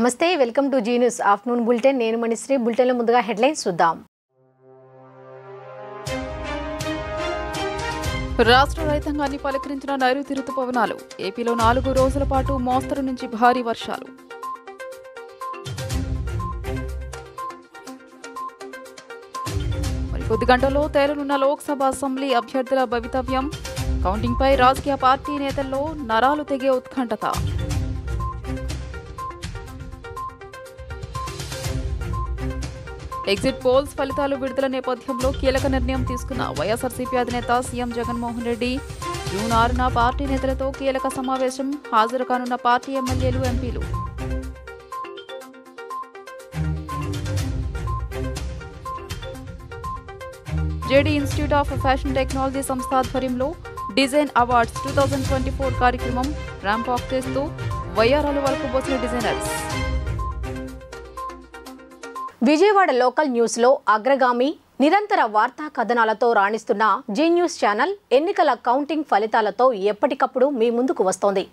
నమస్తే welcome to Zee News afternoon bulletin నేను మణిశ్రీ బులెటిన్లో ముందుగా హెడ్లైన్స్ చూద్దాం రాష్ట్ర రైతాంగాన్ని పలకరించిన నైరుతి రుతుపవనాలు ఏపీలో 4 రోజుల పాటు మోస్తరు నుంచి భారీ వర్షాలు మరికొద్ది గంటల్లో తేలనున్న లోక్సభ అసెంబ్లీ అభ్యర్థుల భవితవ్యం కౌంటింగ్పై రాజకీయ పార్టీ నేతల్లో నరాలు తెగే ఉత్కంఠత ఎగ్జిట్ పోల్స్ ఫలితాలు విడుదల నేపథ్యంలో కీలక నిర్ణయం తీసుకున్న వైఎస్ఆర్సీపీ అధినేత సీఎం జగన్మోహన్ రెడ్డి జూన్ 6న పార్టీ నేతలతో కీలక సమావేశం హాజరు కానున్న పార్టీ ఎమ్మెల్యేలు ఎంపీలు JD institute of fashion technology సంస్థ ఆధ్వర్యంలో డిజైన్ అవార్డ్స్ 2024 కార్యక్రమం ర్యాంప్ ఆఫ్ చేస్తూ వయ్యారాలు వరకు పోసిన డిజైనర్స్ విజయవాడ లోకల్ న్యూస్లో అగ్రగామి నిరంతర వార్తా కథనాలతో రాణిస్తున్న జీ న్యూస్ ఛానల్ ఎన్నికల కౌంటింగ్ ఫలితాలతో ఎప్పటికప్పుడు మీ ముందుకు వస్తోంది.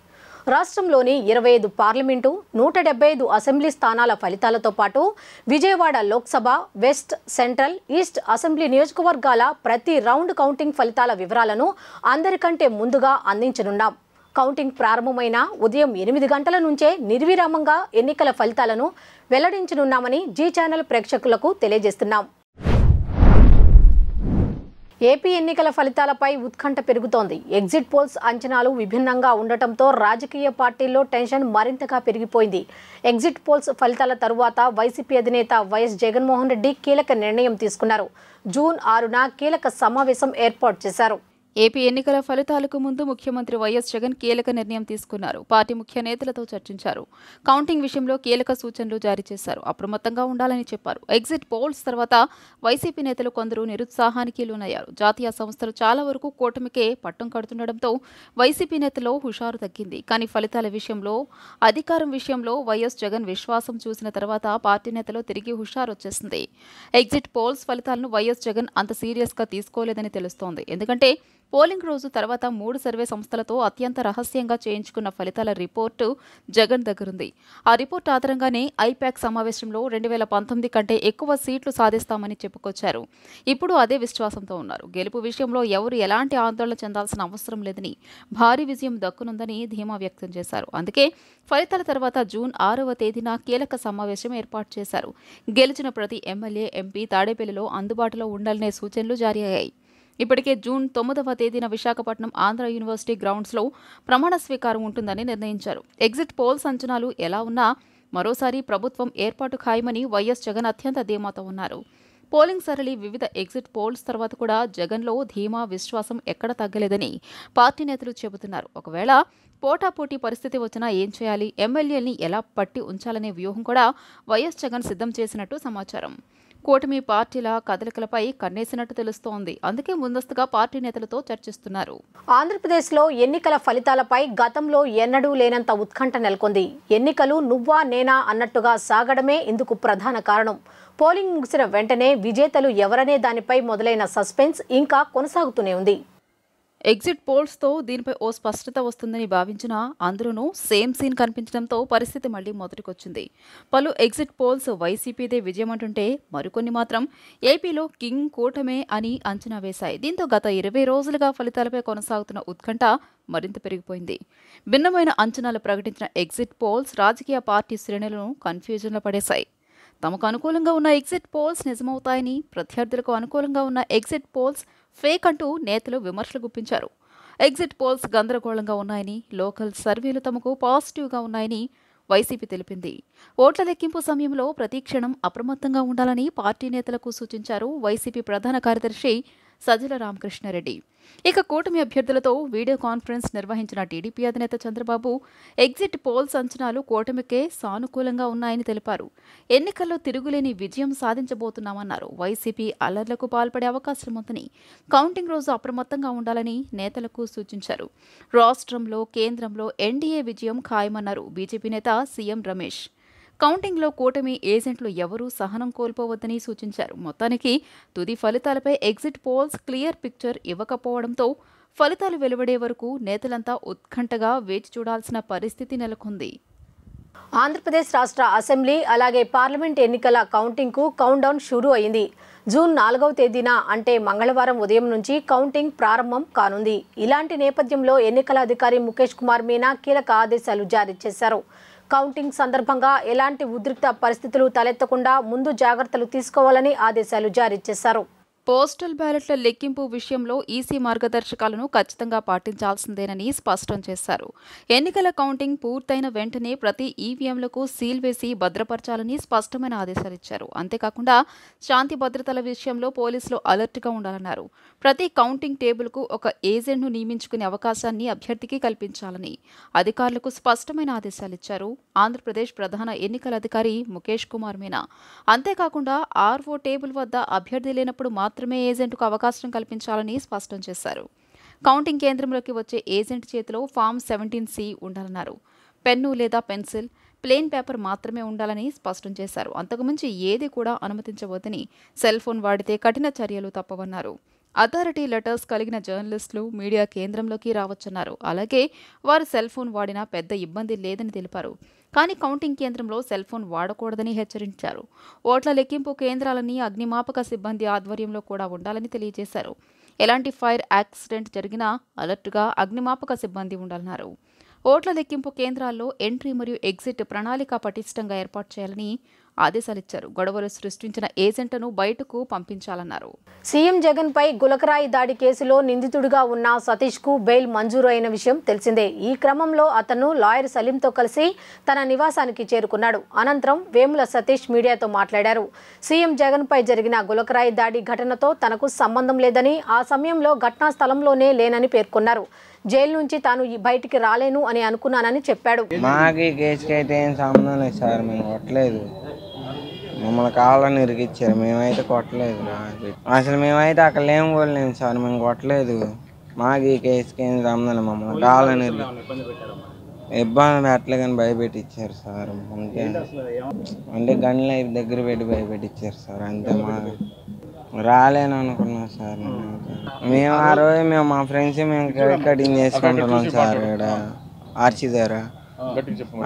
రాష్ట్రంలోని 25 పార్లమెంటు 175 అసెంబ్లీ స్థానాల ఫలితాలతో పాటు Vijayawada Lok Sabha, west, central, east assembly నియోజకవర్గాల ప్రతి రౌండ్ కౌంటింగ్ ఫలితాల వివరాలను అందరికంటే ముందుగా అందించనున్నాం. కౌంటింగ్ ప్రారంభమైన ఉదయం 8 గంటల నుంచే నిర్విరామంగా ఎన్నికల ఫలితాలను వెల్లడించనున్నామని జీ ఛానల్ ప్రేక్షకులకు తెలియజేస్తున్నాం. ఏపీ ఎన్నికల ఫలితాలపై ఉత్కంఠ పెరుగుతోంది. ఎగ్జిట్ పోల్స్ అంచనాలు విభిన్నంగా ఉండటంతో రాజకీయ పార్టీల్లో టెన్షన్ మరింతగా పెరిగిపోయింది. ఎగ్జిట్ పోల్స్ ఫలితాల తరువాత వైసీపీ అధినేత వైఎస్ జగన్మోహన్ రెడ్డి కీలక నిర్ణయం తీసుకున్నారు. జూన్ 6న కీలక సమావేశం ఏర్పాటు చేశారు. ఏపీ ఎన్నికల ఫలితాలకు ముందు ముఖ్యమంత్రి వైఎస్ జగన్ కీలక నిర్ణయం తీసుకున్నారు. పార్టీ ముఖ్య నేతలతో చర్చించారు. కౌంటింగ్ విషయంలో కీలక సూచనలు జారీ చేశారు. అప్రమత్తంగా ఉండాలని చెప్పారు. ఎగ్జిట్ పోల్స్ తర్వాత వైసీపీ నేతలు కొందరు నిరుత్సాహానికి లోనయ్యారు. జాతీయ సంస్థలు చాలా వరకు కూటమికే పట్టం కడుతుండటంతో వైసీపీ నేతల్లో హుషారు తగ్గింది. కానీ ఫలితాల విషయంలో, అధికారం విషయంలో వైఎస్ జగన్ విశ్వాసం చూసిన తర్వాత పార్టీ నేతలో తిరిగి హుషారు వచ్చేసింది. ఎగ్జిట్ పోల్స్ ఫలితాలను వైఎస్ జగన్ అంత సీరియస్గా తీసుకోలేదని తెలుస్తోంది. ఎందుకంటే పోలింగ్ రోజు తర్వాత 3 సర్వే సంస్థలతో అత్యంత రహస్యంగా చేయించుకున్న ఫలితాల రిపోర్టు జగన్ దగ్గరుంది. ఆ రిపోర్టు ఆధారంగానే ఐపాక్ సమావేశంలో 2019 కంటే ఎక్కువ సీట్లు సాధిస్తామని చెప్పుకొచ్చారు. ఇప్పుడు అదే విశ్వాసంతో ఉన్నారు. గెలుపు విషయంలో ఎవరు ఎలాంటి ఆందోళన చెందాల్సిన అవసరం లేదని, భారీ విజయం దక్కునుందని ధీమా వ్యక్తం చేశారు. అందుకే ఫలితాల తర్వాత జూన్ 6వ తేదీన కీలక సమావేశం ఏర్పాటు చేశారు. గెలిచిన ప్రతి ఎమ్మెల్యే, ఎంపీ తాడేపల్లిలో అందుబాటులో ఉండాలనే సూచనలు జారీ అయ్యాయి. ఇప్పటికే జూన్ 9వ తేదీన విశాఖపట్నం ఆంధ్ర యూనివర్సిటీ గ్రౌండ్స్లో ప్రమాణ స్వీకారం ఉంటుందని నిర్ణయించారు. ఎగ్జిట్ పోల్స్ అంచనాలు ఎలా ఉన్నా మరోసారి ప్రభుత్వం ఏర్పాటు ఖాయమని వైఎస్ జగన్ అత్యంత ధీమాతో ఉన్నారు. పోలింగ్ సరళి, వివిధ ఎగ్జిట్ పోల్స్ తర్వాత కూడా జగన్లో ధీమా, విశ్వాసం ఎక్కడ తగ్గలేదని పార్టీ నేతలు చెబుతున్నారు. ఒకవేళ పోటాపోటీ పరిస్థితి వచ్చినా ఏం చేయాలి, ఎమ్మెల్యేల్ని ఎలా పట్టి ఉంచాలనే వ్యూహం కూడా వైఎస్ జగన్ సిద్ధం చేసినట్టు సమాచారం. కూటమి పార్టీల కదలికలపై కన్నేసినట్టు తెలుస్తోంది. అందుకే ముందస్తుగా పార్టీ నేతలతో చర్చిస్తున్నారు. ఆంధ్రప్రదేశ్లో ఎన్నికల ఫలితాలపై గతంలో ఎన్నడూ లేనంత ఉత్కంఠ నెలకొంది. ఎన్నికలు నువ్వా నేనా అన్నట్టుగా సాగడమే ఇందుకు ప్రధాన కారణం. పోలింగ్ ముగిసిన వెంటనే విజేతలు ఎవరనే దానిపై మొదలైన సస్పెన్స్ ఇంకా కొనసాగుతూనే ఉంది. ఎగ్జిట్ పోల్స్తో దీనిపై ఓ స్పష్టత వస్తుందని భావించినా అందులోనూ సేమ్ సీన్ కనిపించడంతో పరిస్థితి మళ్లీ మొదటికొచ్చింది. పలు ఎగ్జిట్ పోల్స్ వైసీపీదే విజయమంటుంటే మరికొన్ని మాత్రం ఏపీలో కింగ్ కూటమే అని అంచనా వేశాయి. దీంతో గత 20 రోజులుగా ఫలితాలపై కొనసాగుతున్న ఉత్కంఠ మరింత పెరిగిపోయింది. భిన్నమైన అంచనాలు ప్రకటించిన ఎగ్జిట్ పోల్స్ రాజకీయ పార్టీ శ్రేణులను కన్ఫ్యూజన్లో పడేశాయి. తమకు అనుకూలంగా ఉన్న ఎగ్జిట్ పోల్స్ నిజమవుతాయని, ప్రత్యర్థులకు అనుకూలంగా ఉన్న ఎగ్జిట్ పోల్స్ ఫేక్ అంటూ నేతలు విమర్శలు గుప్పించారు. ఎగ్జిట్ పోల్స్ గందరగోళంగా ఉన్నాయని, లోకల్ సర్వేలు తమకు పాజిటివ్గా ఉన్నాయని వైసీపీ తెలిపింది. ఓట్ల లెక్కింపు సమయంలో ప్రతి క్షణం అప్రమత్తంగా ఉండాలని పార్టీ నేతలకు సూచించారు వైసీపీ ప్రధాన కార్యదర్శి సజ్జల రామకృష్ణారెడ్డి. ఇక కూటమి అభ్యర్థులతో వీడియో కాన్ఫరెన్స్ నిర్వహించిన టీడీపీ అధినేత చంద్రబాబు ఎగ్జిట్ పోల్స్ అంచనాలు కూటమికే సానుకూలంగా ఉన్నాయని తెలిపారు. ఎన్నికల్లో తిరుగులేని విజయం సాధించబోతున్నామన్నారు. వైసీపీ అల్లర్లకు పాల్పడే అవకాశం ఉందని, కౌంటింగ్ రోజు అప్రమత్తంగా ఉండాలని నేతలకు సూచించారు. రాష్ట్రంలో, కేంద్రంలో ఎన్డీఏ విజయం ఖాయమన్నారు బీజేపీ నేత సీఎం రమేష్. కౌంటింగ్లో కూటమి ఏజెంట్లు ఎవరూ సహనం కోల్పోవద్దని సూచించారు. మొత్తానికి తుది ఫలితాలపై ఎగ్జిట్ పోల్స్ క్లియర్ పిక్చర్ ఇవ్వకపోవడంతో ఫలితాలు వెలువడే వరకు నేతలంతా ఉత్కంఠగా వేచి చూడాల్సిన పరిస్థితి నెలకొంది. ఆంధ్రప్రదేశ్ రాష్ట్ర అసెంబ్లీ అలాగే పార్లమెంట్ ఎన్నికల కౌంటింగ్కు కౌంట్డౌన్ షురూ అయింది. జూన్ 4వ తేదీన అంటే మంగళవారం ఉదయం నుంచి కౌంటింగ్ ప్రారంభం కానుంది. ఇలాంటి నేపథ్యంలో ఎన్నికల అధికారి ముఖేష్ కుమార్ మీనా కీలక ఆదేశాలు జారీ చేశారు. కౌంటింగ్ సందర్భంగా ఎలాంటి ఉద్రిక్త పరిస్థితులు తలెత్తకుండా ముందు జాగ్రత్తలు తీసుకోవాలని ఆదేశాలు జారీ చేశారు. పోస్టల్ బ్యాలెట్ల లెక్కింపు విషయంలో ఈసీ మార్గదర్శకాలను ఖచ్చితంగా పాటించాల్సిందేనని స్పష్టం చేశారు. ఎన్నికల కౌంటింగ్ పూర్తయిన వెంటనే ప్రతి ఈవీఎంలకు సీల్ వేసి భద్రపరచాలని స్పష్టమైన ఆదేశాలిచ్చారు. అంతేకాకుండా శాంతి భద్రతల విషయంలో పోలీసులు అలర్ట్గా ఉండాలన్నారు. ప్రతి కౌంటింగ్ టేబుల్కు ఒక ఏజెంట్ను నియమించుకునే అవకాశాన్ని అభ్యర్థికి కల్పించాలని అధికారులకు స్పష్టమైన ఆదేశాలిచ్చారు ఆంధ్రప్రదేశ్ ప్రధాన ఎన్నికల అధికారి ముఖేష్ కుమార్ మీనా. అంతేకాకుండా ఆర్ఓ టేబుల్ వద్ద అభ్యర్థి లేనప్పుడు మాత్రమే ఏజెంట్కు అవకాశం కల్పించాలని స్పష్టం చేశారు. కౌంటింగ్ కేంద్రంలోకి వచ్చే ఏజెంట్ చేతిలో ఫామ్ 17C ఉండాలన్నారు. పెన్ను లేదా పెన్సిల్, ప్లేన్ పేపర్ మాత్రమే ఉండాలని స్పష్టం చేశారు. అంతకుమించి ఏది కూడా అనుమతించవద్దని, సెల్ ఫోన్ వాడితే కఠిన చర్యలు తప్పవన్నారు. అథారిటీ లెటర్స్ కలిగిన జర్నలిస్టులు మీడియా కేంద్రంలోకి రావచ్చన్నారు. అలాగే వారు సెల్ ఫోన్ వాడినా పెద్ద ఇబ్బంది లేదని తెలిపారు. కానీ కౌంటింగ్ కేంద్రంలో సెల్ ఫోన్ వాడకూడదని హెచ్చరించారు. ఓట్ల లెక్కింపు కేంద్రాలని అగ్నిమాపక సిబ్బంది ఆధ్వర్యంలో కూడా ఉండాలని తెలియజేశారు. ఎలాంటి ఫైర్ యాక్సిడెంట్ జరిగినా అలర్ట్గా అగ్నిమాపక సిబ్బంది ఉండాలన్నారు. ఓట్ల లెక్కింపు కేంద్రాల్లో ఎంట్రీ మరియు ఎగ్జిట్ ప్రణాళిక పటిష్టంగా ఏర్పాటు చేయాలని ఆదేశాలిచ్చారు. గొడవలు సృష్టించిన ఏజెంట్ను బయటకు పంపించాలన్నారు. సీఎం జగన్ పై గులకరాయి దాడి కేసులో నిందితుడిగా ఉన్న సతీష్ కు బెయిల్ మంజూరు అయిన విషయం తెలిసిందే. ఈ క్రమంలో అతను లాయర్ సలీంతో కలిసి తన నివాసానికి చేరుకున్నాడు. అనంతరం వేముల సతీష్ మీడియాతో మాట్లాడారు. సీఎం జగన్ పై జరిగిన గులకరాయి దాడి ఘటనతో తనకు సంబంధం లేదని, ఆ సమయంలో ఘటనా స్థలంలోనే లేనని పేర్కొన్నారు. జైలు నుంచి తాను బయటికి రాలేను అని అనుకున్నానని చెప్పాడు. మాకు ఈ కేసుకి అయితే ఏం సంబంధం లేదు సార్, మేము కొట్టలేదు. మమ్మల్ని కావాలని ఇరికిచ్చారు, మేమైతే కొట్టలేదు. అసలు మేమైతే అక్కడ లేము కూడా లేము సార్, మేము కొట్టలేదు. మాకు ఈ కేసుకి ఏం సంబంధం లేదు, మమ్మల్ని కావాలని ఇబ్బంది పెట్టలే కానీ భయపెట్టించారు సార్. అంతే, అంటే గన్లు దగ్గర పెట్టి భయపెట్టించారు సార్. అంతే, మా రాలేను అనుకున్నాం సార్. మేము ఆ రోజు మా ఫ్రెండ్స్ మేము కేక్ కటింగ్ చేసుకుంటున్నాం సార్ ఇక్కడ ఆర్చి దగ్గర.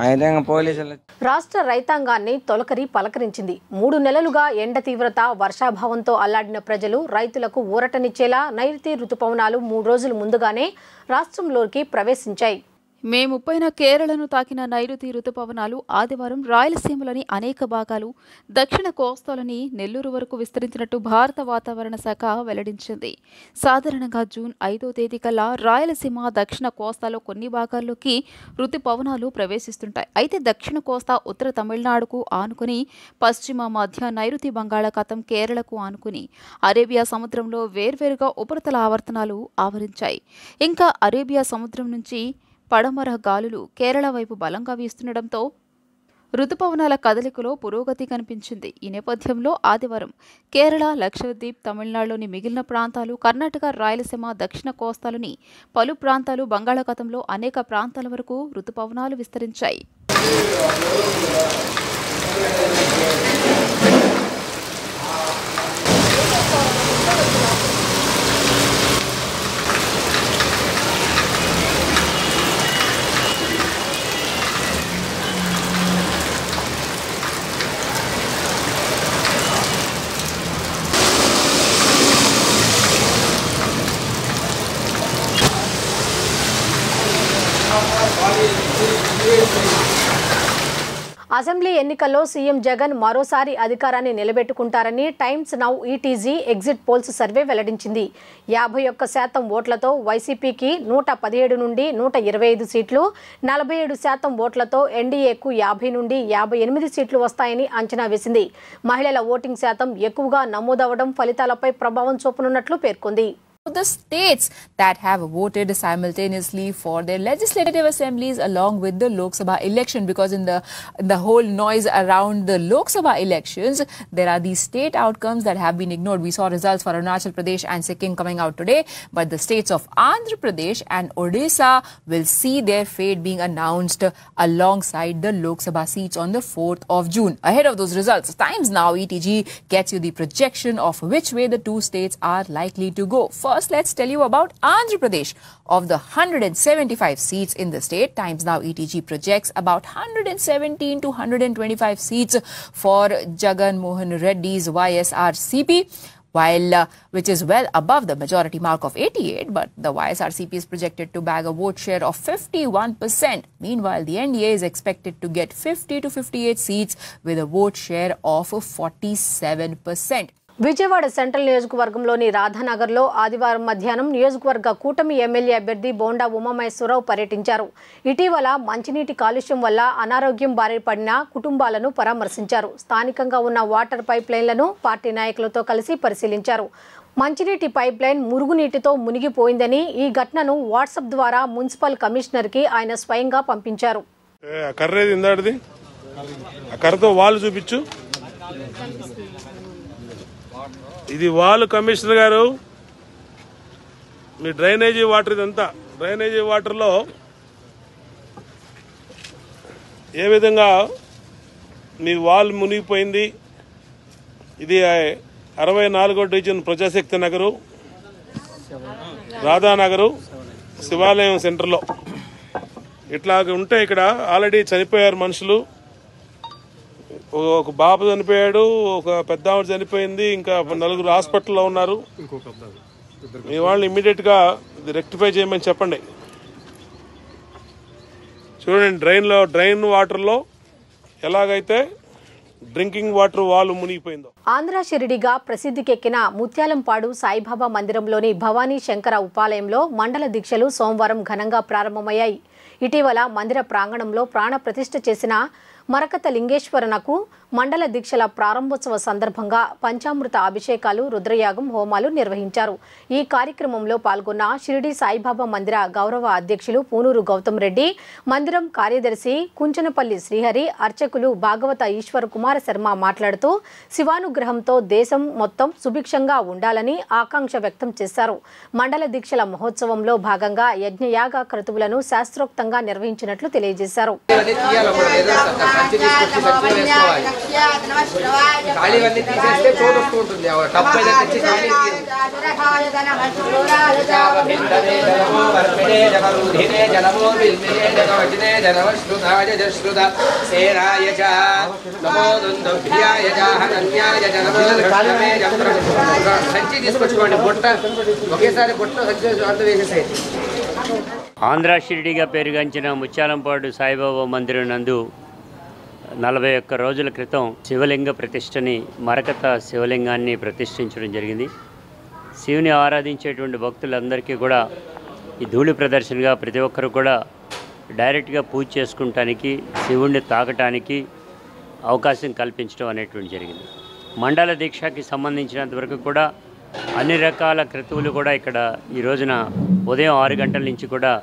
అయితే పోలీసులు రాష్ట్ర రైతాంగాన్ని తొలకరి పలకరించింది. 3 నెలలుగా ఎండ తీవ్రత, వర్షాభావంతో అల్లాడిన ప్రజలు, రైతులకు ఊరటనిచ్చేలా నైరుతి రుతుపవనాలు 3 రోజుల ముందుగానే రాష్ట్రంలోకి ప్రవేశించాయి. మే 30న కేరళను తాకిన నైరుతి రుతుపవనాలు ఆదివారం రాయలసీమలోని అనేక భాగాలు, దక్షిణ కోస్తాలోని నెల్లూరు వరకు విస్తరించినట్టు భారత వాతావరణ శాఖ వెల్లడించింది. సాధారణంగా జూన్ 5వ తేదీ కల్లా రాయలసీమ, దక్షిణ కోస్తాలో కొన్ని భాగాల్లోకి రుతుపవనాలు ప్రవేశిస్తుంటాయి. అయితే దక్షిణ కోస్తా, ఉత్తర తమిళనాడుకు ఆనుకుని, పశ్చిమ మధ్య నైరుతి బంగాళాఖాతం, కేరళకు ఆనుకుని అరేబియా సముద్రంలో వేర్వేరుగా ఉపరితల ఆవర్తనాలు ఆవరించాయి. ఇంకా అరేబియా సముద్రం నుంచి పడమర గాలులు కేరళ వైపు బలంగా వీస్తుండటంతో రుతుపవనాల కదలికలో పురోగతి కనిపించింది. ఈ నేపథ్యంలో ఆదివారం కేరళ, లక్షద్వీప్, తమిళనాడులోని మిగిలిన ప్రాంతాలు, కర్ణాటక, రాయలసీమ, దక్షిణ కోస్తాలోని పలు ప్రాంతాలు, బంగాళాఖాతంలో అనేక ప్రాంతాల వరకు రుతుపవనాలు విస్తరించాయి. అసెంబ్లీ ఎన్నికల్లో సీఎం జగన్ మరోసారి అధికారాన్ని నిలబెట్టుకుంటారని Times Now ETG exit polls survey వెల్లడించింది. 51% ఓట్లతో వైసీపీకి 117 నుండి 125 సీట్లు, 47% ఓట్లతో ఎన్డీఏకు 50 నుండి 58 సీట్లు వస్తాయని అంచనా వేసింది. మహిళల ఓటింగ్ శాతం ఎక్కువగా నమోదవడం ఫలితాలపై ప్రభావం చూపనున్నట్లు పేర్కొంది. The states that have voted simultaneously for their legislative assemblies along with the Lok Sabha election, because in the whole noise around the Lok Sabha elections, there are these state outcomes that have been ignored. We saw results for Arunachal Pradesh and Sikkim coming out today, but the states of Andhra Pradesh and Odisha will see their fate being announced alongside the Lok Sabha seats on the 4th of June. Ahead of those results, Times Now ETG gets you the projection of which way the two states are likely to go. course, let's tell you about Andhra Pradesh. Of the 175 seats in the state, Times Now ETG projects about 117 to 125 seats for Jagan Mohan Reddy's YSRCP. Which is well above the majority mark of 88, but the YSRCP is projected to bag a vote share of 51%. Meanwhile, the NDA is expected to get 50 to 58 seats with a vote share of 47%. Vijayawada central నియోజకవర్గంలోని రాధానగర్లో ఆదివారం మధ్యాహ్నం నియోజకవర్గ కూటమి MLA అభ్యర్థి బోండా ఉమామహేశ్వరరావు పర్యటించారు. ఇటీవల మంచినీటి కాలుష్యం వల్ల అనారోగ్యం బారిన పడిన కుటుంబాలను పరామర్శించారు. స్థానికంగా ఉన్న వాటర్ పైప్ లైన్లను పార్టీ నాయకులతో కలిసి పరిశీలించారు. మంచినీటి పైప్ లైన్ మురుగునీటితో మునిగిపోయిందని, ఈ ఘటనను వాట్సాప్ ద్వారా మున్సిపల్ కమిషనర్కి ఆయన స్వయంగా పంపించారు. ఇది వాల్ కమిషనర్ గారు, మీ డ్రైనేజీ వాటర్ ఇదంతా డ్రైనేజీ వాటర్లో ఏ విధంగా మీ వాల్ మునిగిపోయింది. ఇది 64వ డివిజన్ ప్రజాశక్తి నగరు, రాధానగరు శివాలయం సెంటర్లో ఇట్లాగ ఉంటే ఇక్కడ ఆల్రెడీ చనిపోయారు మనుషులు. ఒక బాబు చనిపోయాడు, ఒక పెద్ద ఆవిడ చనిపోయింది, ఇంకా 4 హాస్పిటల్లో ఉన్నారు. మీ వాళ్ళని ఇమ్మీడియట్ గా రెక్టిఫై చేయమని చెప్పండి. చూడండి, డ్రైన్ వాటర్ లో ఎలాగైతే డ్రింకింగ్ వాటర్ వాల్ మునిగిపోయిందో. ఆంధ్ర షిరిడిగా ప్రసిద్ధికెక్కిన ముత్యాలంపాడు సాయిబాబా మందిరంలోని భవానీ శంకర ఉపాలయంలో మండల దీక్షలు సోమవారం ఘనంగా ప్రారంభమయ్యాయి. ఇటీవల మందిర ప్రాంగణంలో ప్రాణ ప్రతిష్ఠ చేసిన మరకత లింగేశ్వరనకు మండల దీక్షల ప్రారంభోత్సవ సందర్భంగా పంచామృత అభిషేకాలు, రుద్రయాగం, హోమాలు నిర్వహించారు. ఈ కార్యక్రమంలో పాల్గొన్న షిరిడి సాయిబాబా మందిర గౌరవ అధ్యక్షులు పూనూరు గౌతమ్ రెడ్డి, మందిరం కార్యదర్శి కుంచనపల్లి శ్రీహరి, అర్చకులు భాగవత ఈశ్వర్ కుమార శర్మ మాట్లాడుతూ శివానుగ్రహంతో దేశం మొత్తం సుభిక్షంగా ఉండాలని ఆకాంక్ష వ్యక్తం చేశారు. మండల దీక్షల మహోత్సవంలో భాగంగా యజ్ఞయాగ క్రతువులను శాస్త్రోక్తంగా నిర్వహించినట్లు తెలియజేశారు. ఖాళీవన్నీ తీసేస్తే చోటు వస్తూ ఉంటుంది. టప్పు ఏదో తెచ్చి సంచి తీసుకొచ్చుకోండి. బుట్ట ఒకేసారి బుట్ట సంచి వేసేసాయి. ఆంధ్ర షిరిడిగా పేరుగాంచిన ముత్యాలంపాడు సాయిబాబా మందిరం నందు 41 రోజుల క్రితం శివలింగ ప్రతిష్టని, మరకత శివలింగాన్ని ప్రతిష్ఠించడం జరిగింది. శివుని ఆరాధించేటువంటి భక్తులందరికీ కూడా ఈ ధూళి ప్రదర్శనగా ప్రతి ఒక్కరు కూడా డైరెక్ట్గా పూజ చేసుకుంటానికి, శివుణ్ణి తాకటానికి అవకాశం కల్పించడం అనేటువంటి జరిగింది. మండల దీక్షకి సంబంధించినంత వరకు కూడా అన్ని రకాల క్రతువులు కూడా ఇక్కడ ఈ రోజున ఉదయం 6 గంటల నుంచి కూడా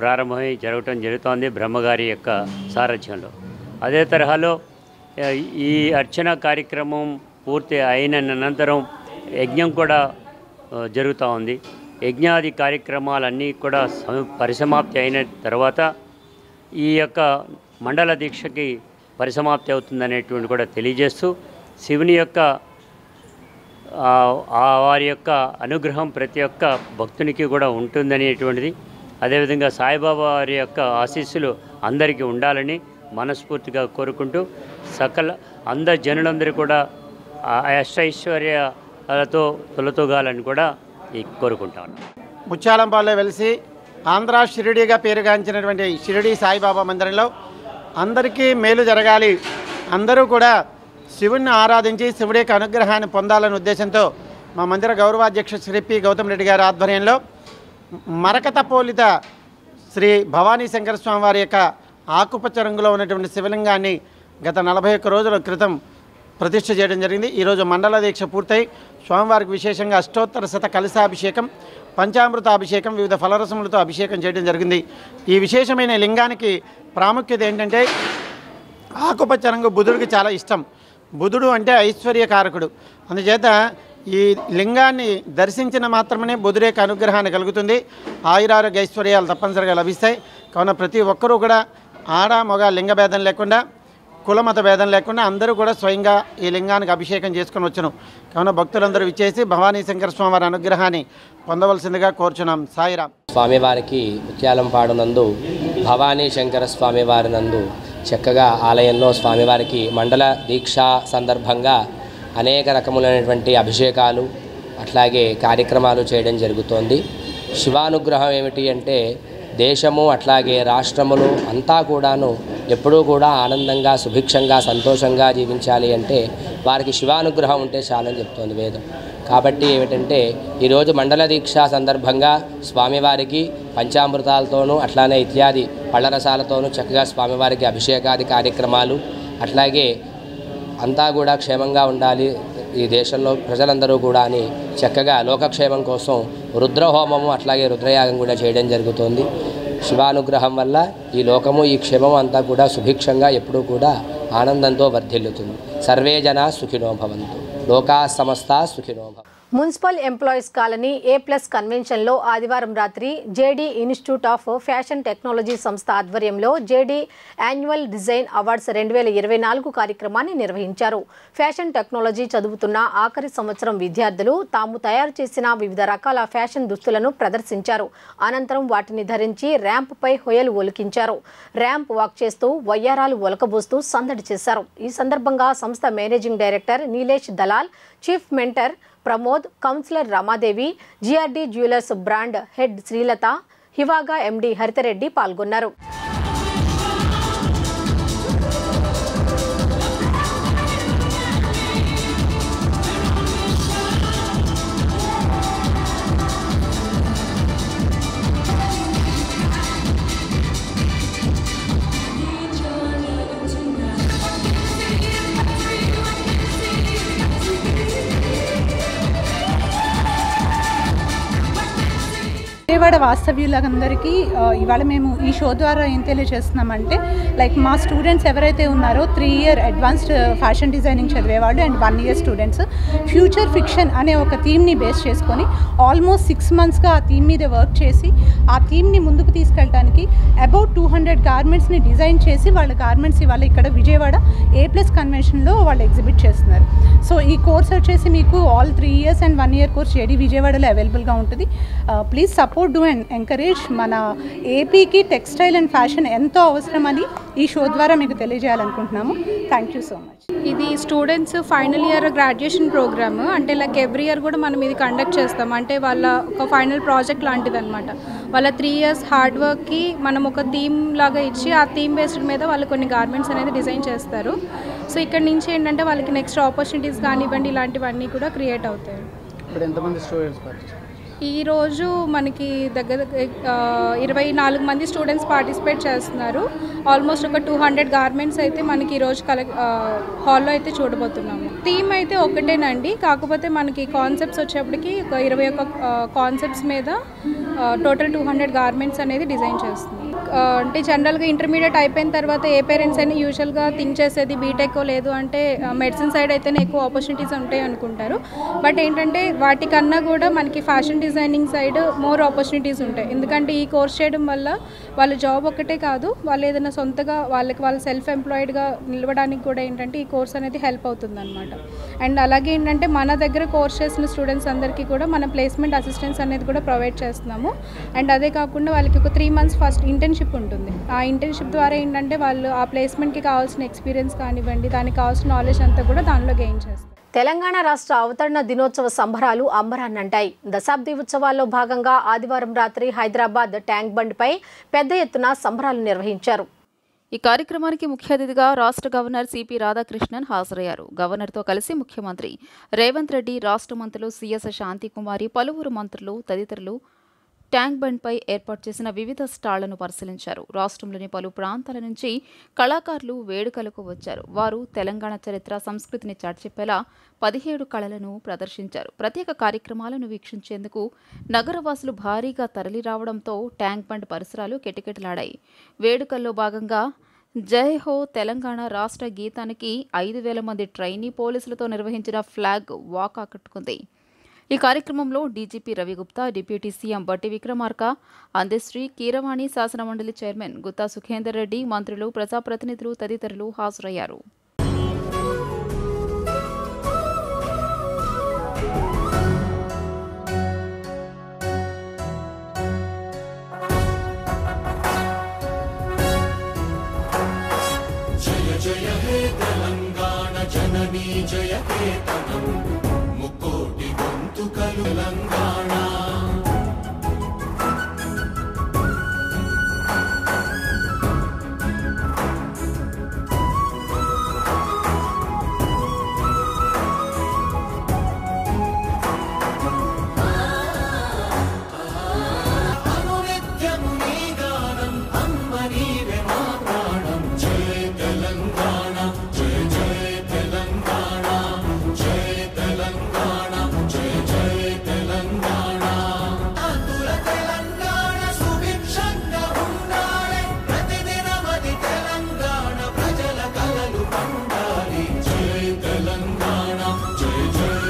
ప్రారంభమై జరుగుతోంది బ్రహ్మగారి యొక్క సారథ్యంలో. అదే తరహాలో ఈ అర్చన కార్యక్రమం పూర్తి అయిన అనంతరం యజ్ఞం కూడా జరుగుతూ ఉంది. యజ్ఞాది కార్యక్రమాలన్నీ కూడా పరిసమాప్తి అయిన తర్వాత ఈ యొక్క మండల దీక్షకి పరిసమాప్తి అవుతుందనేటువంటి కూడా తెలియజేస్తూ శివుని యొక్క వారి యొక్క అనుగ్రహం ప్రతి ఒక్క భక్తునికి కూడా ఉంటుందనేటువంటిది, అదేవిధంగా సాయిబాబా వారి యొక్క ఆశీస్సులు అందరికీ ఉండాలని మనస్ఫూర్తిగా కోరుకుంటూ అందరు జనులందరూ కూడా అష్టైశ్వర్యాలతో తొలతూగాలని కూడా కోరుకుంటా ఉన్నాం. ముత్యాలంపాడులో వెలిసి ఆంధ్ర షిరిడిగా పేరుగాంచినటువంటి షిరిడి సాయిబాబా మందిరంలో అందరికీ మేలు జరగాలి, అందరూ కూడా శివుణ్ణి ఆరాధించి శివుడి యొక్క అనుగ్రహాన్ని పొందాలనే ఉద్దేశంతో మా మందిర గౌరవాధ్యక్షుడు శ్రీ పి గౌతమ్ రెడ్డి గారి ఆధ్వర్యంలో మరకత పోలిత శ్రీ భవానీ శంకర స్వామి వారి యొక్క ఆకుపచ్చ రంగులో ఉన్నటువంటి శివలింగాన్ని గత 41 రోజుల క్రితం ప్రతిష్ఠ చేయడం జరిగింది. ఈరోజు మండల దీక్ష పూర్తయి స్వామివారికి విశేషంగా అష్టోత్తర శత కలశాభిషేకం, పంచామృత అభిషేకం, వివిధ ఫలరసములతో అభిషేకం చేయడం జరిగింది. ఈ విశేషమైన లింగానికి ప్రాముఖ్యత ఏంటంటే ఆకుపచ్చ రంగు బుధుడికి చాలా ఇష్టం. బుధుడు అంటే ఐశ్వర్యకారకుడు. అందుచేత ఈ లింగాన్ని దర్శించిన మాత్రమే బుధుడి యొక్క అనుగ్రహాన్ని కలుగుతుంది. ఆయురారోగ్య ఐశ్వర్యాలు తప్పనిసరిగా లభిస్తాయి. కావున ప్రతి ఒక్కరూ కూడా ఆడ మగ లింగభేదం లేకుండా కులమత భేదం లేకుండా అందరూ కూడా స్వయంగా ఈ లింగానికి అభిషేకం చేసుకుని వచ్చును. కావున భక్తులందరూ విచ్చేసి భవానీ శంకర స్వామి వారి అనుగ్రహాన్ని పొందవలసిందిగా కోరుచున్నాం. సాయిరాం. స్వామివారికి ముత్యాలంపాడు నందు భవానీ శంకర స్వామివారి నందు చక్కగా ఆలయంలో స్వామివారికి మండల దీక్షా సందర్భంగా అనేక రకములైనటువంటి అభిషేకాలు అట్లాగే కార్యక్రమాలు చేయడం జరుగుతోంది. శివానుగ్రహం ఏమిటి అంటే దేశము అట్లాగే రాష్ట్రములు అంతా కూడాను ఎప్పుడూ కూడా ఆనందంగా సుభిక్షంగా సంతోషంగా జీవించాలి అంటే వారికి శివానుగ్రహం ఉంటే చాలని చెప్తోంది వేదం. కాబట్టి ఏమిటంటే ఈరోజు మండల దీక్ష సందర్భంగా స్వామివారికి పంచామృతాలతోనూ అట్లానే ఇత్యాది పళ్ళరసాలతోనూ చక్కగా స్వామివారికి అభిషేకాది కార్యక్రమాలు అట్లాగే అంతా కూడా క్షేమంగా ఉండాలి ఈ దేశంలో ప్రజలందరూ కూడా అని చక్కగా లోకక్షేమం కోసం రుద్రహోమము అట్లాగే రుద్రయాగం కూడా చేయడం జరుగుతుంది. శివానుగ్రహం వల్ల ఈ లోకము ఈ క్షేమం అంతా కూడా సుభిక్షంగా ఎప్పుడూ కూడా ఆనందంతో వర్ధిల్లుతుంది. సర్వే జనా సుఖినో భవంతు, లోకా సమస్తా సుఖినో భవంతు. మున్సిపల్ ఎంప్లాయీస్ కాలనీ A+ కన్వెన్షన్లో ఆదివారం రాత్రి JD institute of fashion technology సంస్థ ఆధ్వర్యంలో జేడీ యాన్యువల్ డిజైన్ అవార్డ్స్ 2024 కార్యక్రమాన్ని నిర్వహించారు. ఫ్యాషన్ టెక్నాలజీ చదువుతున్న ఆఖరి సంవత్సరం విద్యార్థులు తాము తయారు చేసిన వివిధ రకాల ఫ్యాషన్ దుస్తులను ప్రదర్శించారు. అనంతరం వాటిని ధరించి ర్యాంప్పై హొయలు ఒలికించారు. ర్యాంప్ వాక్ చేస్తూ వయ్యారాలు ఒలకబోస్తూ సందడి చేశారు. ఈ సందర్భంగా సంస్థ managing director Nilesh Dalal, chief mentor Pramod, councillor Ramadevi, GRD jewellers brand head Srilatha, హివాగా ఎండి హరితరెడ్డి పాల్గొన్నారు. విజయవాడ వాస్తవ్యులందరికీ ఇవాళ మేము ఈ షో ద్వారా ఏం తెలియజేస్తున్నామంటే లైక్ మా స్టూడెంట్స్ ఎవరైతే ఉన్నారో 3 ఇయర్ అడ్వాన్స్డ్ ఫ్యాషన్ డిజైనింగ్ చదివేవాళ్ళు and 1 year students future fiction అనే ఒక థీమ్ని బేస్ చేసుకొని ఆల్మోస్ట్ 6 మంత్స్గా ఆ థీమ్ మీద వర్క్ చేసి ఆ థీమ్ని ముందుకు తీసుకెళ్ళడానికి అబౌట్ 200 గార్మెంట్స్ని డిజైన్ చేసి వాళ్ళ గార్మెంట్స్ ఇవాళ ఇక్కడ విజయవాడ A+ కన్వెన్షన్లో వాళ్ళు ఎగ్జిబిట్ చేస్తున్నారు. సో ఈ కోర్స్ వచ్చేసి మీకు all 3 years and 1 year course JD విజయవాడలో అవైలబుల్గా ఉంటుంది. Please support do and encourage. మన ఏపీకి టెక్స్టైల్ అండ్ ఫ్యాషన్ ఎంతో అవసరమని ఈ షో ద్వారా మీకు తెలియజేయాలనుకుంటున్నాము. Thank you so much. ఇది students final year graduation programme. అంటే లైక్ ఎవ్రీ ఇయర్ కూడా మనం ఇది కండక్ట్ చేస్తాం. అంటే వాళ్ళ ఒక ఫైనల్ ప్రాజెక్ట్ లాంటిది అనమాట. వాళ్ళ 3 ఇయర్స్ హార్డ్ వర్క్కి మనం ఒక థీమ్ లాగా ఇచ్చి ఆ థీమ్ బేస్డ్ మీద వాళ్ళు కొన్ని గార్మెంట్స్ అనేది డిజైన్ చేస్తారు. సో ఇక్కడ నుంచి ఏంటంటే వాళ్ళకి నెక్స్ట్ ఆపర్చునిటీస్ కానివ్వండి ఇలాంటివన్నీ కూడా క్రియేట్ అవుతాయి. ఇప్పుడు ఎంతమంది స్టూడెంట్స్ ఈరోజు మనకి దగ్గర 24 మంది స్టూడెంట్స్ పార్టిసిపేట్ చేస్తున్నారు. ఆల్మోస్ట్ ఒక 200 గార్మెంట్స్ అయితే మనకి ఈరోజు హాల్లో అయితే చూడబోతున్నాము. థీమ్ అయితే ఒకటేనండి, కాకపోతే మనకి కాన్సెప్ట్స్ వచ్చేప్పటికి ఒక 21 కాన్సెప్ట్స్ మీద టోటల్ 200 గార్మెంట్స్ అనేది డిజైన్ చేస్తుంది. అంటే జనరల్గా ఇంటర్మీడియట్ అయిపోయిన తర్వాత ఏ పేరెంట్స్ అయినా యూజువల్గా థింక్ చేసేది బీటెక్ లేదు అంటే మెడిసిన్ సైడ్ అయితేనే ఎక్కువ ఆపర్చునిటీస్ ఉంటాయి అనుకుంటారు. బట్ ఏంటంటే వాటికన్నా కూడా మనకి fashion designing side more opportunities ఉంటాయి. ఎందుకంటే ఈ కోర్స్ చేయడం వల్ల వాళ్ళ జాబ్ ఒకటే కాదు, వాళ్ళు ఏదైనా సొంతగా వాళ్ళు సెల్ఫ్ ఎంప్లాయిడ్గా నిలవడానికి కూడా ఏంటంటే ఈ కోర్స్ అనేది హెల్ప్ అవుతుంది అనమాట. అండ్ అలాగే ఏంటంటే మన దగ్గర కోర్స్ చేసిన స్టూడెంట్స్ అందరికీ కూడా మన ప్లేస్మెంట్ అసిస్టెన్స్ అనేది కూడా ప్రొవైడ్ చేస్తున్నాము. అండ్ అదే కాకుండా వాళ్ళకి ఒక 3 months ఫస్ట్ ఇంటర్న్షిప్ ఉంటుంది. ఆ ఇంటర్న్షిప్ ద్వారా ఏంటంటే వాళ్ళు ఆ ప్లేస్మెంట్కి కావాల్సిన ఎక్స్పీరియన్స్ కానివ్వండి, దానికి కావాల్సిన నాలెడ్జ్ అంతా కూడా దానిలో గెయిన్ చేస్తారు. తెలంగాణ రాష్ట్ర అవతరణ దినోత్సవ సంబరాలు అంబరాన్నంటాయి. దశాబ్ది ఉత్సవాల్లో భాగంగా ఆదివారం రాత్రి హైదరాబాద్ ట్యాంక్ బండ్పై పెద్ద ఎత్తున సంబరాలు నిర్వహించారు. ఈ కార్యక్రమానికి ముఖ్య అతిథిగా రాష్ట్ర గవర్నర్ సిపి రాధాకృష్ణన్ హాజరయ్యారు. గవర్నర్తో కలిసి ముఖ్యమంత్రి రేవంత్ రెడ్డి, రాష్ట్ర మంత్రులు సిఎస్ శాంతికుమారి, పలువురు మంత్రులు తదితరులు ట్యాంక్ బండ్పై ఏర్పాటు చేసిన వివిధ స్టాళ్లను పరిశీలించారు. రాష్ట్రంలోని పలు ప్రాంతాల నుంచి కళాకారులు వేడుకలకు వచ్చారు. వారు తెలంగాణ చరిత్ర, సంస్కృతిని చాటిచెప్పేలా 17 కళలను ప్రదర్శించారు. ప్రత్యేక కార్యక్రమాలను వీక్షించేందుకు నగరవాసులు భారీగా తరలిరావడంతో ట్యాంక్ బండ్ పరిసరాలు కిటకిటలాడాయి. వేడుకల్లో భాగంగా జై హో తెలంగాణ రాష్ట్ర గీతానికి 5,000 మంది ట్రైనీ పోలీసులతో నిర్వహించిన ఫ్లాగ్ వాక్ ఆకట్టుకుంది. ఈ కార్యక్రమంలో డీజీపీ రవిగుప్తా, డిప్యూటీ సీఎం బట్టి విక్రమార్క, అందశ్రీ, కీరవాణి, శాసనమండలి చైర్మన్ గుత్తా సుఖేందర్ రెడ్డి, మంత్రులు, ప్రజాప్రతినిధులు తదితరులు హాజరయ్యారు. జయ హే తెలంగాణ జననీ జయ కేతనం ముక్కోటి గొంతుకలు తెలంగాణ అనునిత్యము నీ గానం అమ్మ నీవే మా ప్రాణం జయ తెలంగాణ జయ జయ తెలంగాణ జయ తెలంగాణ జయ జయ తెలంగాణ అందుల తెలంగాణ సుభిక్షంగా ఉండాలి ప్రతిదినమది తెలంగాణ ప్రజల కలలు పండాలి జయ తెలంగాణ జయ జయ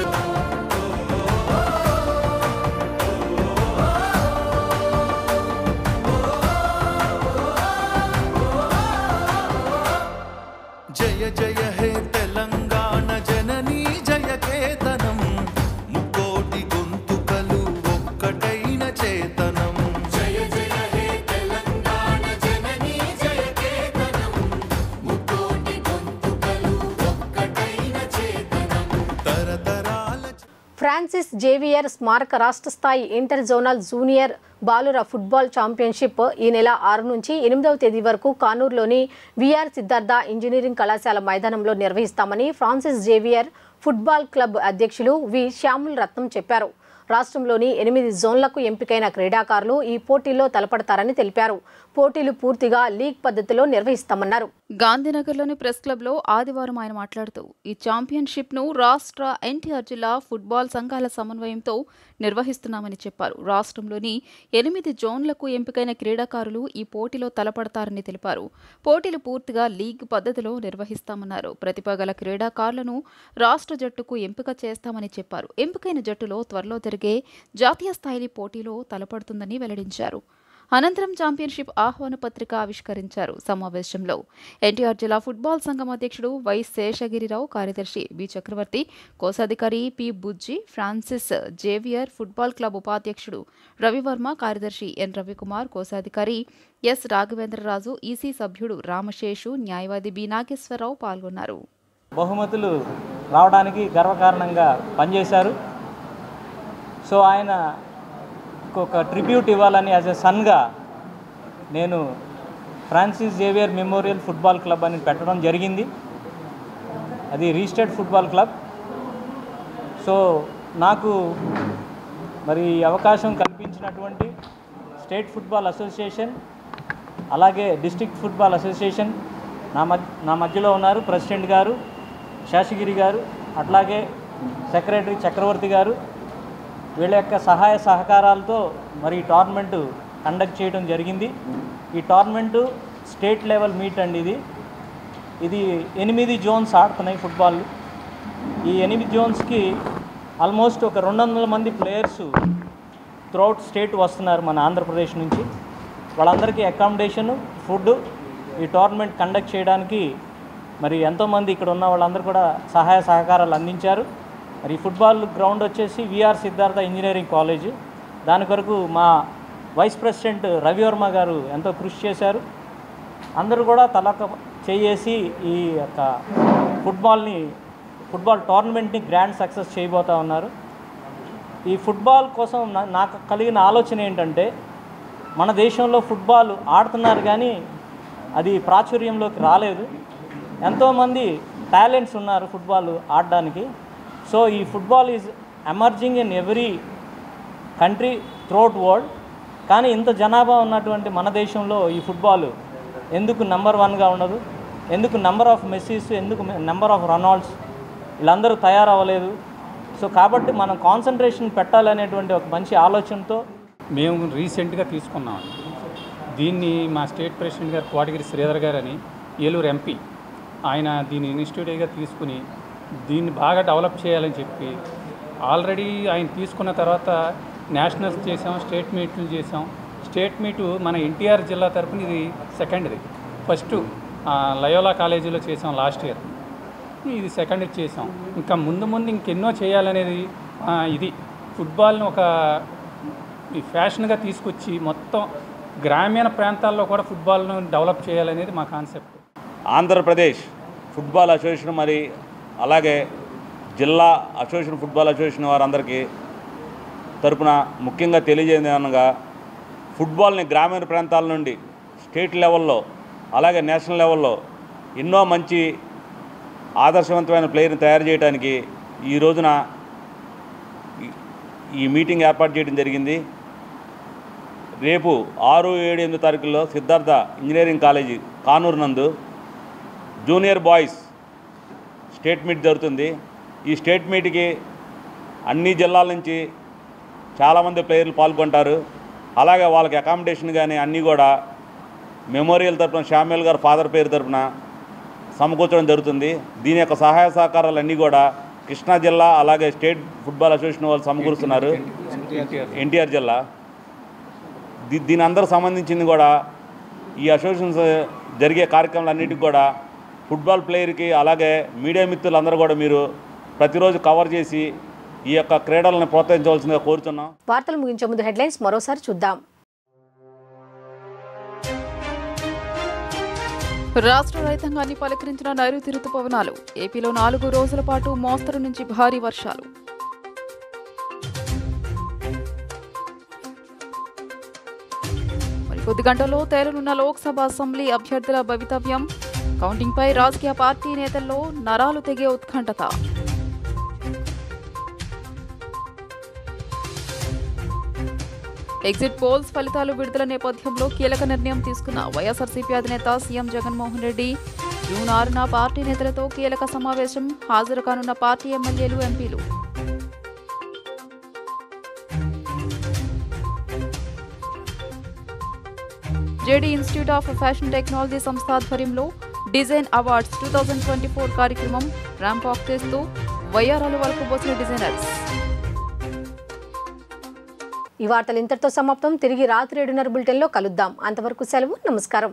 జయ జయ హే తెలంగాణ జననీ జయ కేతనం ముక్కోటి గొంతుకలు ఒక్కటైన చేతనం జయ జయ హే తెలంగాణ జననీ జయ కేతనం ముక్కోటి గొంతుకలు ఒక్కటైన చేతనం తరతరాల ఫ్రాన్సిస్ జేవియర్ స్మారక రాష్ట్ర స్థాయి ఇంటర్ జోనల్ జూనియర్ బాలుర ఫుట్బాల్ ఛాంపియన్షిప్ ఈ నెల 6 నుంచి 8వ తేదీ వరకు కానూరులోని విఆర్ సిద్ధార్థ ఇంజనీరింగ్ కళాశాల మైదానంలో నిర్వహిస్తామని ఫ్రాన్సిస్ జేవియర్ ఫుట్బాల్ క్లబ్ అధ్యక్షులు వి శ్యాముల్ రత్నం చెప్పారు. రాష్ట్రంలోని 8 జోన్లకు ఎంపికైన క్రీడాకారులు ఈ పోటీల్లో తలపడతారని తెలిపారు. పోటీలు పూర్తిగా లీగ్ పద్ధతిలో నిర్వహిస్తామన్నారు. గాంధీనగర్లోని ప్రెస్ క్లబ్లో ఆదివారం ఆయన మాట్లాడుతూ ఈ ఛాంపియన్షిప్ను రాష్ట్ర ఎన్టీఆర్ జిల్లా ఫుట్బాల్ సంఘాల సమన్వయంతో నిర్వహిస్తున్నామని చెప్పారు. రాష్ట్రంలోని 8 జోన్లకు ఎంపికైన క్రీడాకారులు ఈ పోటీలో తలపడతారని తెలిపారు. పోటీలు పూర్తిగా లీగ్ పద్ధతిలో నిర్వహిస్తామన్నారు. ప్రతిభ గల క్రీడాకారులను రాష్ట్ర జట్టుకు ఎంపిక చేస్తామని చెప్పారు. ఎంపికైన జట్టులో త్వరలో జరిగే జాతీయ స్థాయి పోటీలో తలపడుతుందని వెల్లడించారు. అనంతరం ఛాంపియన్షిప్ ఆహ్వాన పత్రిక ఆవిష్కరించారు. సమావేశంలో ఎన్టీఆర్ జిల్లా ఫుట్బాల్ సంఘం అధ్యక్షుడు వై శేషగిరిరావు, కార్యదర్శి బి చక్రవర్తి, కోశాధికారి పి బుజ్జి, ఫ్రాన్సిస్ జేవియర్ ఫుట్బాల్ క్లబ్ ఉపాధ్యక్షుడు రవివర్మ, కార్యదర్శి ఎన్ రవికుమార్, కోశాధికారి ఎస్ రాఘవేంద్రరాజు, ఈసీ సభ్యుడు రామశేషు, న్యాయవాది బి నాగేశ్వరరావు పాల్గొన్నారు. బహుమతులు రావడానికి గర్వకారణంగా పనిచేశారు. సో ఆయన ఒక ట్రిబ్యూట్ ఇవ్వాలని యాజ్ ఎ సన్గా నేను Francis Xavier Memorial Football Club అని పెట్టడం జరిగింది. అది రిజిస్టర్డ్ ఫుట్బాల్ క్లబ్. సో నాకు మరి అవకాశం కల్పించినటువంటి స్టేట్ ఫుట్బాల్ అసోసియేషన్ అలాగే డిస్ట్రిక్ట్ ఫుట్బాల్ అసోసియేషన్ నా మధ్యలో ఉన్నారు. ప్రెసిడెంట్ గారు శేషగిరి గారు, అట్లాగే సెక్రటరీ చక్రవర్తి గారు, వీళ్ళ యొక్క సహాయ సహకారాలతో మరి ఈ టోర్నమెంటు కండక్ట్ చేయడం జరిగింది. ఈ టోర్నమెంటు స్టేట్ లెవెల్ మీట్ అండి. ఇది 8 జోన్స్ ఆడుతున్నాయి ఫుట్బాల్. ఈ 8 జోన్స్కి ఆల్మోస్ట్ ఒక 200 మంది ప్లేయర్స్ త్రూఅవుట్ స్టేట్ వస్తున్నారు మన ఆంధ్రప్రదేశ్ నుంచి. వాళ్ళందరికీ అకామిడేషను, ఫుడ్, ఈ టోర్నమెంట్ కండక్ట్ చేయడానికి మరి ఎంతోమంది ఇక్కడ ఉన్న వాళ్ళందరూ కూడా సహాయ సహకారాలు అందించారు. మరి ఫుట్బాల్ గ్రౌండ్ వచ్చేసి విఆర్ సిద్ధార్థ ఇంజనీరింగ్ కాలేజ్. దాని కొరకు మా వైస్ ప్రెసిడెంట్ రవివర్మ గారు ఎంతో కృషి చేశారు. అందరూ కూడా తలక చేసి ఈ యొక్క ఫుట్బాల్ టోర్నమెంట్ని గ్రాండ్ సక్సెస్ చేయబోతూ ఉన్నారు. ఈ ఫుట్బాల్ కోసం నాకు కలిగిన ఆలోచన ఏంటంటే, మన దేశంలో ఫుట్బాల్ ఆడుతున్నారు కానీ అది ప్రాచుర్యంలోకి రాలేదు. ఎంతోమంది టాలెంట్స్ ఉన్నారు ఫుట్బాల్ ఆడడానికి. సో ఈ football is emerging in every country throughout world. కానీ ఇంత జనాభా ఉన్నటువంటి మన దేశంలో ఈ ఫుట్బాల్ ఎందుకు నెంబర్ 1గా ఉండదు? ఎందుకు నెంబర్ ఆఫ్ మెస్సీస్, ఎందుకు నెంబర్ ఆఫ్ రొనాల్డ్స్ వీళ్ళందరూ తయారవ్వలేదు? సో కాబట్టి మనం కాన్సన్ట్రేషన్ పెట్టాలనేటువంటి ఒక మంచి ఆలోచనతో మేము రీసెంట్గా తీసుకున్నాం. దీన్ని మా స్టేట్ ప్రెసిడెంట్ గారు కోటగిరి శ్రీధర్ గారు అని, ఏలూరు ఎంపీ, ఆయన దీన్ని ఇన్స్టిట్యూట్గా తీసుకుని దీన్ని బాగా డెవలప్ చేయాలని చెప్పి ఆల్రెడీ ఆయన తీసుకున్న తర్వాత నేషనల్స్ చేసాం, స్టేట్ మీట్లు చేసాం. స్టేట్ మీటు మన ఎన్టీఆర్ జిల్లా తరపున ఇది సెకండ్ది. ఫస్ట్ లయోలా కాలేజీలో చేసాం లాస్ట్ ఇయర్, ఇది సెకండ్ చేసాం. ఇంకా ముందు ఇంకెన్నో చేయాలనేది ఇది ఫుట్బాల్ని ఒక ఫ్యాషన్గా తీసుకొచ్చి మొత్తం గ్రామీణ ప్రాంతాల్లో కూడా ఫుట్బాల్ను డెవలప్ చేయాలనేది మా కాన్సెప్ట్. ఆంధ్రప్రదేశ్ ఫుట్బాల్ అసోసియేషన్ మరి అలాగే జిల్లా అసోసియేషన్ ఫుట్బాల్ అసోసియేషన్ వారందరికీ తరపున ముఖ్యంగా తెలియజేయడం అనగా ఫుట్బాల్ని గ్రామీణ ప్రాంతాల నుండి స్టేట్ లెవెల్లో అలాగే నేషనల్ లెవెల్లో ఎన్నో మంచి ఆదర్శవంతమైన ప్లేయర్ని తయారు చేయడానికి ఈ రోజున ఈ మీటింగ్ ఏర్పాటు చేయడం జరిగింది. రేపు 6, 7, 8 తారీఖుల్లో సిద్ధార్థ ఇంజనీరింగ్ కాలేజీ కానూరు నందు జూనియర్ బాయ్స్ స్టేట్ మీట్ జరుగుతుంది. ఈ స్టేట్ మీట్కి అన్ని జిల్లాల నుంచి చాలామంది ప్లేయర్లు పాల్గొంటారు. అలాగే వాళ్ళకి అకామిడేషన్ కానీ అన్నీ కూడా మెమోరియల్ తరఫున శామ్యుల్ గారు ఫాదర్ పేరు తరఫున సమకూర్చడం జరుగుతుంది. దీని యొక్క సహాయ సహకారాలన్నీ కూడా కృష్ణా జిల్లా అలాగే స్టేట్ ఫుట్బాల్ అసోసియేషన్ వాళ్ళు సమకూరుస్తున్నారు. ఎన్టీఆర్ జిల్లా దీని అందరూ సంబంధించింది కూడా ఈ అసోసియేషన్స్ జరిగే కార్యక్రమాలన్నిటికీ కూడా ఫుట్బాల్ ప్లేయర్కి అలాగే మీడియా మిత్రులందరూ కూడా మీరు ప్రతిరోజు కవర్ చేసి ఈ యొక్క క్రీడలను ప్రోత్సహించవలసిందిగా కోరుతున్నాం. వార్తలు ముగించే ముందు హెడ్లైన్స్ మరోసారి చూద్దాం. రాష్ట్ర రైతాంగాన్ని పలకరించిన నైరుతి రుతుపవనాలు. ఏపీలో 4 రోజుల పాటు మోస్తరు నుంచి భారీ వర్షాలు. మరికొద్ది గంటల్లో తేలనున్న లోక్సభ అసెంబ్లీ అభ్యర్థుల భవితవ్యం. కౌంటింగ్పై రాజకీయ పార్టీ నేతల్లో నరాలు తెగే ఉత్కంఠత. ఎగ్జిట్ పోల్స్ ఫలితాలు విడుదల నేపథ్యంలో కీలక నిర్ణయం తీసుకున్న వైఎస్ఆర్సీపీ అధినేత సీఎం జగన్మోహన్ రెడ్డి. జూన్ 6న పార్టీ నేతలతో కీలక సమావేశం. హాజరు కానున్న పార్టీ ఎమ్మెల్యేలు, ఎంపీలు. JD institute of fashion technology సంస్థ ఆధ్వర్యంలో డిజైన్ అవార్డ్స్ 2024 కార్యక్రమం ర్యాంప్ ఆఫ్ చేస్తూ వయ్యారాలు వరకు పోసిన డిజైనర్స్. ఈ వార్తలు ఇంతటితో సమాప్తం. తిరిగి రాత్రి 7:30 బులెటిన్లో కలుద్దాం. అంతవరకు సెలవు. నమస్కారం.